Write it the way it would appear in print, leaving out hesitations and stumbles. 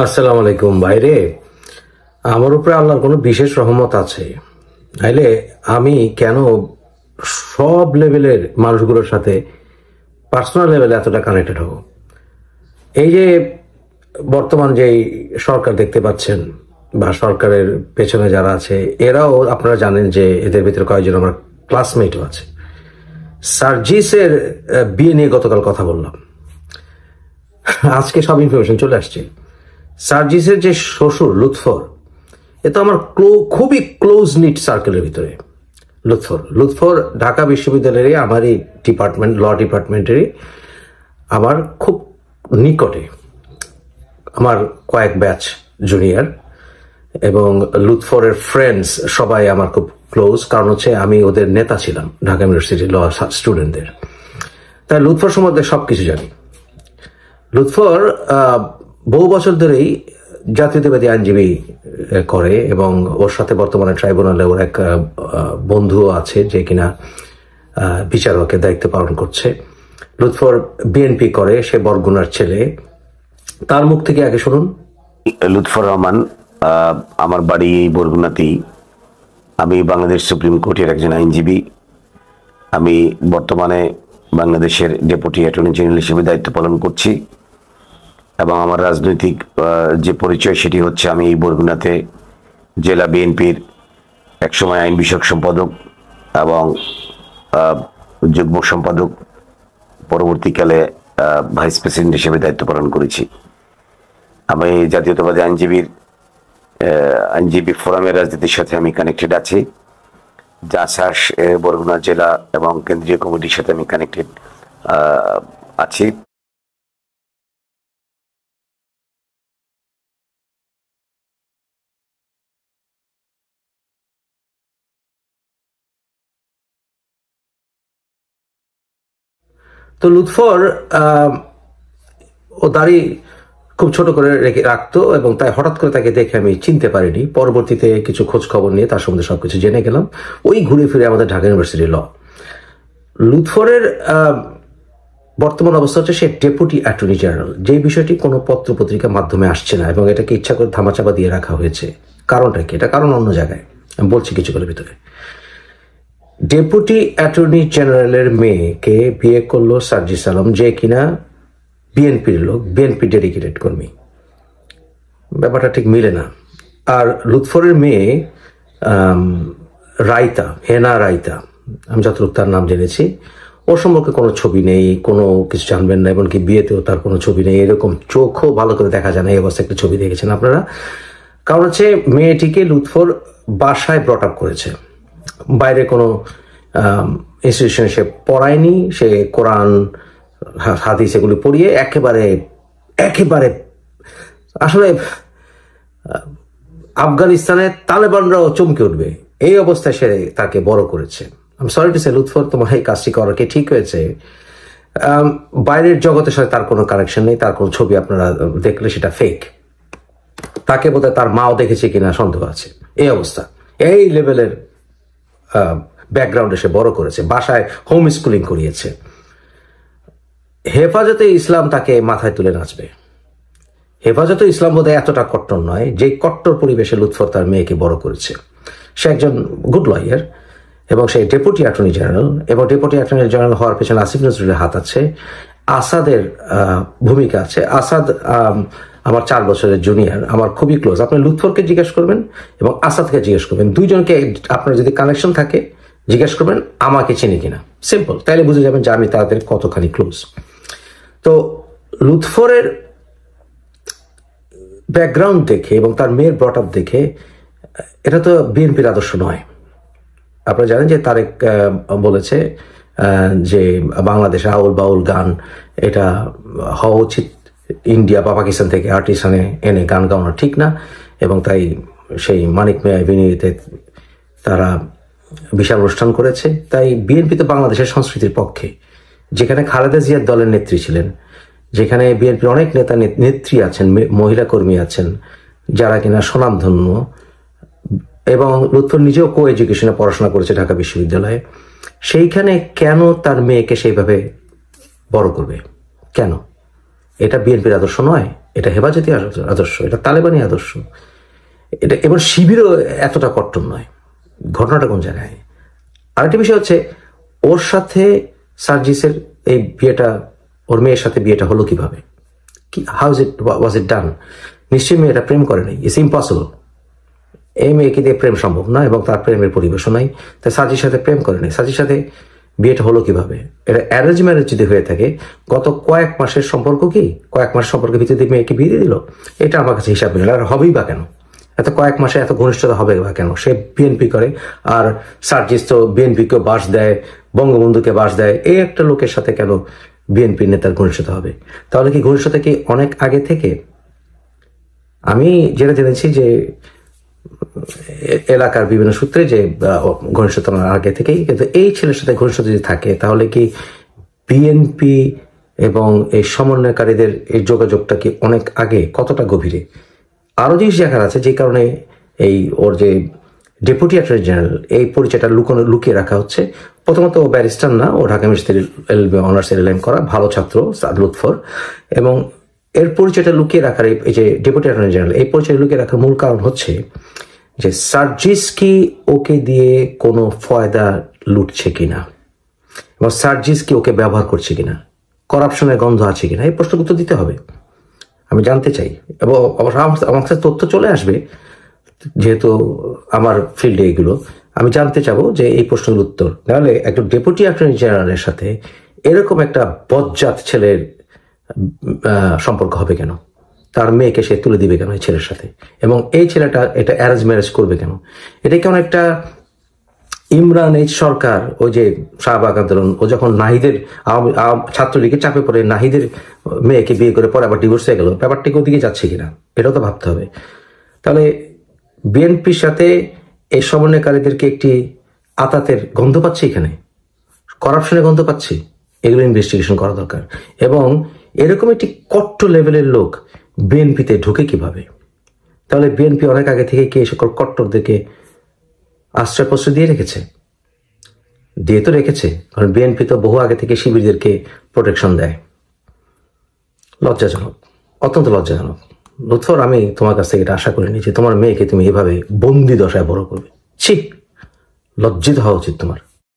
আসসালামু আলাইকুম ভাইরে। আমার উপরে আল্লাহর কোনো বিশেষ রহমত আছে, নাইলে আমি কেন সব লেভেলের মানুষগুলোর সাথে পার্সোনাল লেভেলে এতটা কানেক্টেড হব? এই যে বর্তমান যে সরকার দেখতে পাচ্ছেন বা সরকারের পেছনে যারা আছে, এরাও আপনারা জানেন যে এদের ভিতরে কয়েকজন আমার ক্লাসমেটও আছে। সার্জিসের বিয়ে নিয়ে গতকাল কথা বললাম, আজকে সব ইনফরমেশন চলে আসছে। সার্জিসের যে শ্বশুর লুৎফর, এ তো আমার খুবই ক্লোজ নিট সার্কেলের ভিতরে। লুৎফর ঢাকা বিশ্ববিদ্যালয়েরই আমারই ডিপার্টমেন্ট, ল ডিপার্টমেন্টেরই আমার খুব নিকটে, আমার কয়েক ব্যাচ জুনিয়র, এবং লুৎফরের ফ্রেন্ডস সবাই আমার খুব ক্লোজ, কারণ হচ্ছে আমি ওদের নেতা ছিলাম ঢাকা ইউনিভার্সিটির ল স্টুডেন্টদের। তাই লুৎফর সম্বন্ধে সবকিছু জানি। লুৎফর বহু বছর ধরেই জাতীয়তাবাদী আইনজীবী করে, এবং ওর সাথে বর্তমানে ট্রাইব্যুনালে ওর এক বন্ধুও আছে যে কিনা বিচারকের দায়িত্ব পালন করছে। লুৎফর বিএনপি করে, সে বরগুনার ছেলে। তার মুখ থেকে আগে শুনুন। লুৎফর রহমান, আমার বাড়ি বরগুনাতেই। আমি বাংলাদেশ সুপ্রিম কোর্টের একজন আইনজীবী। আমি বর্তমানে বাংলাদেশের ডেপুটি অ্যাটর্নি জেনারেল হিসেবে দায়িত্ব পালন করছি, এবং আমার রাজনৈতিক যে পরিচয় সেটি হচ্ছে আমি এই বরগুনাতে জেলা বিএনপির একসময় আইন বিষয়ক সম্পাদক এবং যুগ্ম সম্পাদক, পরবর্তীকালে ভাইস প্রেসিডেন্ট হিসেবে দায়িত্ব পালন করেছি। আমি জাতীয়তাবাদী আইনজীবী ফোরামের রাজনীতির সাথে আমি কানেক্টেড আছি। জাসাস বরগুনা জেলা এবং কেন্দ্রীয় কমিটির সাথে আমি কানেক্টেড আছি। তো লুৎফর ও দাড়ি খুব ছোট করে রেখে রাখতো, এবং তাই হঠাৎ করে তাকে দেখে আমি চিনতে পারিনি। পরবর্তীতে কিছু খোঁজ খবর নিয়ে তার সম্বন্ধে সবকিছু জেনে গেলাম। ওই ঘুরে ফিরে আমাদের ঢাকা ইউনিভার্সিটি ল। লুৎফরের বর্তমান অবস্থা হচ্ছে সে ডেপুটি অ্যাটর্নি জেনারেল, যে বিষয়টি কোনো পত্র পত্রিকার মাধ্যমে আসছে না, এবং এটাকে ইচ্ছা করে ধামাচাপা দিয়ে রাখা হয়েছে। কারণটা কি? এটা কারণ অন্য জায়গায়, আমি বলছি কিছুগুলোর ভিতরে। ডেপুটি অ্যাটর্নি জেনারেলের মেয়েকে বিয়ে করলো সার্জিস আলম, যে কিনা বিএনপির লোক, বিএনপি ডেডিকেটেড কর্মী। ব্যাপারটা ঠিক মিলে না। আর লুৎফরের মেয়ে রাইতা, হেনা রাইতা, আমি যতটুকু তার নাম জেনেছি, ওর সম্পর্কে কোনো ছবি নেই, কোনো কিছু জানবেন না, এমনকি বিয়েতেও তার কোনো ছবি নেই। এরকম চোখও ভালো করে দেখা যায় না, এই অবস্থায় একটা ছবি দেখেছেন আপনারা। কারণ হচ্ছে মেয়েটিকে লুৎফর বাসায় ব্রট আপ করেছে, বাইরে কোনো ইনস্টিটিউশনে সে পড়ায়নি। সে কোরআন হাদিস এগুলি পড়িয়ে একেবারে একেবারে আসলে আফগানিস্তানের তালেবানরাও চমকে উঠবে এই অবস্থায় সে তাকে বড় করেছে। আমি সরি টু সে, লুৎফর তোমার এই কাজটি করা কি ঠিক হয়েছে? বাইরের জগতের সাথে তার কোনো কানেকশন নেই, তার কোনো ছবি আপনারা দেখলে সেটা ফেক। তাকে বোধহয় তার মাও দেখেছে কিনা সন্দেহ আছে। এই অবস্থা, এই লেভেলের ব্যাকগ্রাউন্ডে সে বড় করেছে, বাসায় হোম স্কুলিং করিয়েছে। হেফাজতে ইসলাম তাকে মাথায় তুলে নাচবে। হেফাজতে ইসলাম বোধহয় এতটা কট্টর নয়, যে কট্টর পরিবেশে লুৎফর তার মেয়েকে বড় করেছে। সে একজন গুড লয়ার, এবং সে ডেপুটি অ্যাটর্নি জেনারেল, এবং ডেপুটি অ্যাটর্নি জেনারেল হওয়ার পেছনে আসিফ নজরুলের হাত আছে, আসাদের ভূমিকা আছে। আসাদ আমার 4 বছরের জুনিয়র, আমার খুবই ক্লোজ। আপনি লুৎফরকে জিজ্ঞেস করবেন এবং আসাদকে জিজ্ঞেস করবেন, দুইজনকে আপনার যদি কানেকশন থাকে জিজ্ঞেস করবেন আমাকে চিনি কিনা, সিম্পল। তাইলে বুঝে যাবেন যে আমি তাদের কতখানি ক্লোজ। তো লুৎফরের ব্যাকগ্রাউন্ড দেখে এবং তার মেয়ের ব্রট আপ দেখে এটা তো বিএনপির আদর্শ নয়। আপনারা জানেন যে তারেক বলেছে যে বাংলাদেশে আউল বাউল গান এটা হওয়া উচিত ইন্ডিয়া বা পাকিস্তান থেকে আর্টিস্ট এনে গান গাওয়ানো ঠিক না, এবং তাই সেই মানিক মিয়া এভিনিউতে তারা বিশাল অনুষ্ঠান করেছে। তাই বিএনপি তো বাংলাদেশের সংস্কৃতির পক্ষে, যেখানে খালেদা জিয়ার দলের নেত্রী ছিলেন, যেখানে বিএনপির অনেক নেতা নেত্রী আছেন, মহিলা কর্মী আছেন যারা কিনা স্বনামধন্য, এবং লুৎফর নিজেও কো এডুকেশনে পড়াশোনা করেছে ঢাকা বিশ্ববিদ্যালয়ে। সেইখানে কেন তার মেয়েকে সেইভাবে বড় করবে? কেন? এটা বিএনপির আদর্শ নয়। এটা হেফাজতি আদর্শ, এটা তালেবানি আদর্শ, এটা এবার শিবিরও এতটা কট্টর নয়। ঘটনাটা কোন জায়গায়? আরেকটি বিষয় হচ্ছে, ওর সাথে সার্জিসের এই বিয়েটা, ওর মেয়ের সাথে বিয়েটা হলো কিভাবে? কি, হাউ ইজ ইট, ওয়াজ ইট ডান? নিশ্চয়ই মেয়েটা প্রেম করে নাই, ইটস ইম্পসিবল। এই মেয়েকে দিয়ে প্রেম সম্ভব না, এবং তার প্রেমের পরিবেশও নাই। তাই সাজির সাথে প্রেম করে নাই। সাজির সাথে বিয়েটা হলো কিভাবে? এটা অ্যারেঞ্জ ম্যারেজ যদি হয়ে থাকে, গত কয়েক মাসের সম্পর্ক, কি কয়েক মাস সম্পর্কের ভিতরে মেয়েকে বিয়ে দিয়ে দিল, এটা আমার কাছে হিসাব মিলে। আর হবেই বা কেন? এত কয়েক মাসে এত ঘনিষ্ঠতা হবে বা কেন? সে বিএনপি করে, আর সার্জিস তো বিএনপিকে বাস দেয়, বঙ্গবন্ধুকে বাস দেয়। এই একটা লোকের সাথে কেন বিএনপি নেতার ঘনিষ্ঠতা হবে? তাহলে কি ঘনিষ্ঠতা কি অনেক আগে থেকে? আমি যেটা জেনেছি যে এলাকার বিভিন্ন সূত্রে যে ঘনিষ্ঠতা আগে থেকেই, কিন্তু এই ছেলের সাথে ঘনিষ্ঠতা যদি থাকে, তাহলে কি বিএনপি এবং এই সমন্বয়কারীদের এই যোগাযোগটা কি অনেক আগে, কতটা গভীরে? আরো জিনিস দেখার আছে, যে কারণে এই ওর যে ডেপুটি অ্যাটর্নি জেনারেল, এই পরিচয়টা লুকিয়ে রাখা হচ্ছে। প্রথমত ও ব্যারিস্টার না, ও ঢাকা ইউনিভার্সিটির এলএলবি অনার্স এলএলএম করা ভালো ছাত্র লুৎফর, এবং এর পরিচয়টা লুকিয়ে রাখার, এই যে ডেপুটি অ্যাটর্নি জেনারেল, এই পরিচয় লুকিয়ে রাখার মূল কারণ হচ্ছে যে সার্জিস কি ওকে দিয়ে কোনো ফয়দা লুটছে কিনা, এবং সার্জিস কি ওকে ব্যবহার করছে কিনা, করাপশনের গন্ধ আছে কিনা, এই প্রশ্ন উত্তর দিতে হবে। আমি জানতে চাই, এবং অবশ্য আমার কাছে তথ্য চলে আসবে, যেহেতু আমার ফিল্ডে এগুলো। আমি জানতে চাবো যে এই প্রশ্নের উত্তর। নাহলে একটা ডেপুটি অ্যাটর্নি জেনারেলের সাথে এরকম একটা বজ্জাত ছেলের সম্পর্ক হবে কেন? তার মেয়েকে সে তুলে দিবে কেন এই ছেলের সাথে? এবং এই ছেলেটা এটা অ্যারেঞ্জ ম্যারেজ করবে কেন? এটা কেমন একটা ইমরান এইচ সরকার, ওই যে শাহবাগ আন্দোলন, ও যখন নাহিদের ছাত্রলীগের চাপে পড়ে নাহিদের মেয়েকে বিয়ে করে পরে আবার ডিভোর্স হয়ে গেল, ব্যাপারটি ওদিকে যাচ্ছে কিনা এটাও তো ভাবতে হবে। তাহলে বিএনপির সাথে এই সমন্বয়কারীদেরকে একটি আতাতের গন্ধ পাচ্ছি, এখানে করাপশনের গন্ধ পাচ্ছি, এগুলো ইনভেস্টিগেশন করা দরকার। এবং এরকম একটি কট্টর লেভেলের লোক বিএনপিতে ঢুকে কিভাবে? তাহলে বিএনপি অনেক আগে থেকে কি এই সকল কট্টরদেরকে আশ্রয়প্রশ্রয় দিয়ে রেখেছে? দিয়ে তো রেখেছে, কারণ বিএনপি তো বহু আগে থেকে শিবিরদেরকে প্রোটেকশন দেয়। লজ্জাজনক, অত্যন্ত লজ্জাজনক। লুৎফর, আমি তোমার কাছ থেকে এটা আশা করিনি যে তোমার মেয়েকে তুমি এভাবে বন্দি দশায় বড় করবে। ছি, লজ্জিত হওয়া উচিত তোমার।